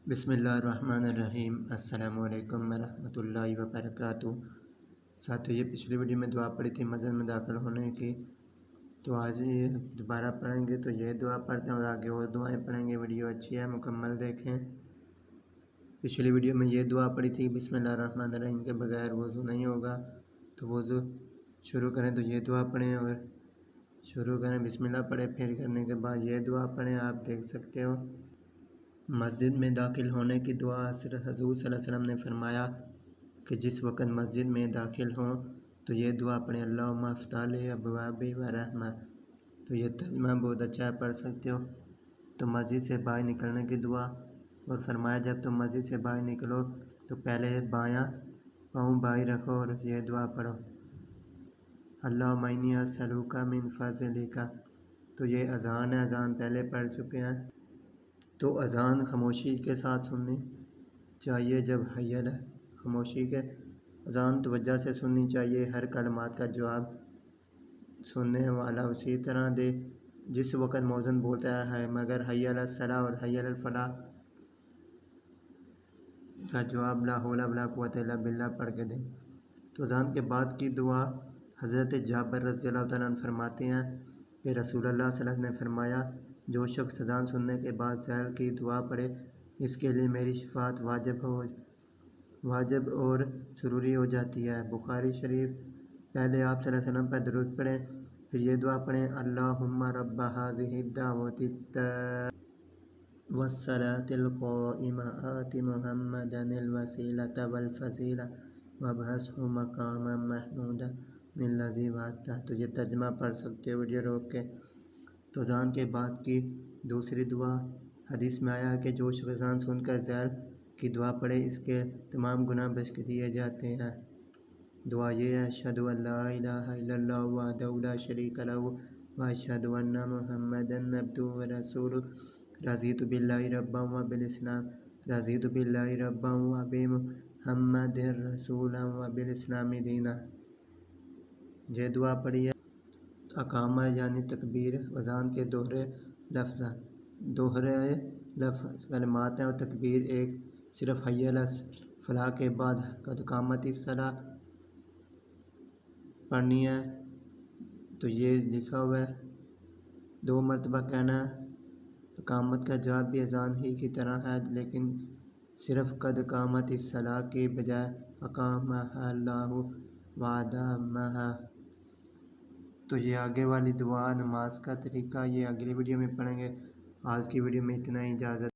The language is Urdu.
بسم اللہ الرحمن الرحیم۔ السلام علیکم ورحمۃ اللہ وبرکاتہ۔ ساتھیو، یہ پچھلی ویڈیو میں دعا پڑھی تھی مسجد میں داخل ہونے کی، تو آج یہ دوبارہ پڑھیں گے۔ تو یہ دعا پڑھتے ہیں اور آگے اور دعائیں پڑھیں گے۔ ویڈیو اچھی ہے، مکمل دیکھیں۔ پچھلی ویڈیو میں یہ دعا پڑھی تھی بسم اللہ الرحمن الرحیم کے بغیر وضو نہیں ہوگا، تو وضو شروع کریں تو یہ دعا پڑھیں اور شروع کریں بسم اللہ پڑھیں، پھر کرنے کے بعد یہ دعا پڑھیں۔ آپ دیکھ سکتے ہو مسجد میں داخل ہونے کی دعا۔ حضور صلی اللہ علیہ وسلم نے فرمایا کہ جس وقت مسجد میں داخل ہوں تو یہ دعا پڑھیں، اللہم افتح لی ابواب الرحمہ۔ تو یہ ترجمہ بہت اچھا ہے، پڑھ سکتے ہو۔ تو مسجد سے باہر نکلنے کی دعا، اور فرمایا جب تم مسجد سے باہر نکلو تو پہلے بایاں پاؤں باہر رکھو اور یہ دعا پڑھو، اللہم انی اسألک من فضلک۔ تو یہ اذان ہے، اذان پہلے پڑھ چکے ہیں۔ تو اذان خاموشی کے ساتھ سننی چاہیے، جب حی علی خاموشی کے اذان توجہ سے سننی چاہیے۔ ہر کلمات کا جواب سننے والا اسی طرح دے جس وقت مؤذن بولتا ہے، مگر حی علی الصلاۃ اور حی علی الفلاح کا جواب لا حول ولا قوۃ الا باللہ پڑھ کے دیں۔ تو اذان کے بعد کی دعا، حضرت جابر رضی اللہ تعالیٰ عنہ فرماتے ہیں کہ رسول اللہ صلی اللہ علیہ وسلم نے فرمایا، جو شخص اذان سننے کے بعد سحر کی دعا پڑھے اس کے لیے میری شفاعت واجب اور ضروری ہو جاتی ہے۔ بخاری شریف۔ پہلے آپ صلی اللہ علیہ وسلم پر درود پڑھیں، پھر یہ دعا پڑھیں، اللہم رب ھذہ الدعوۃ التامۃ والصلاۃ القائمۃ آت محمدا الوسیلۃ والفضیلۃ وابعثہ مقاما محمودا الذی وعدتہ۔ تو یہ ترجمہ پڑھ سکتے ہو ویڈیو روک کے۔ تو اذان کے بعد کی دوسری دعا، حدیث میں آیا ہے کہ جو شخص اذان سن کر ظہر کی دعا پڑھے اس کے تمام گناہ بخش دیے جاتے ہیں۔ دعا یہ ہے، اشہد ان لا الہ الا اللہ وحدہ لا شریک لہ واشہد ان محمدا عبدہ ورسولہ، رضیت باللہ ربا وبمحمد رسولا وبالاسلام دینا۔ یہ دعا پڑھی ہے۔ اقامہ یعنی تکبیر، اذان کے دوہرے لفظ کلمات ہیں، اور تکبیر ایک صرف حی علی الفلاح کے بعد قد قامت الصلاۃ پڑھنی ہے۔ تو یہ لکھا ہوا ہے، 2 مرتبہ کہنا ہے۔ اقامت کا جواب بھی اذان ہی کی طرح ہے، لیکن صرف قد قامت الصلاۃ کی بجائے اقامہ اللہ وادامہ۔ تو یہ آگے والی دعا نماز کا طریقہ یہ اگلی ویڈیو میں پڑھیں گے۔ آج کی ویڈیو میں اتنا ہی، اجازت۔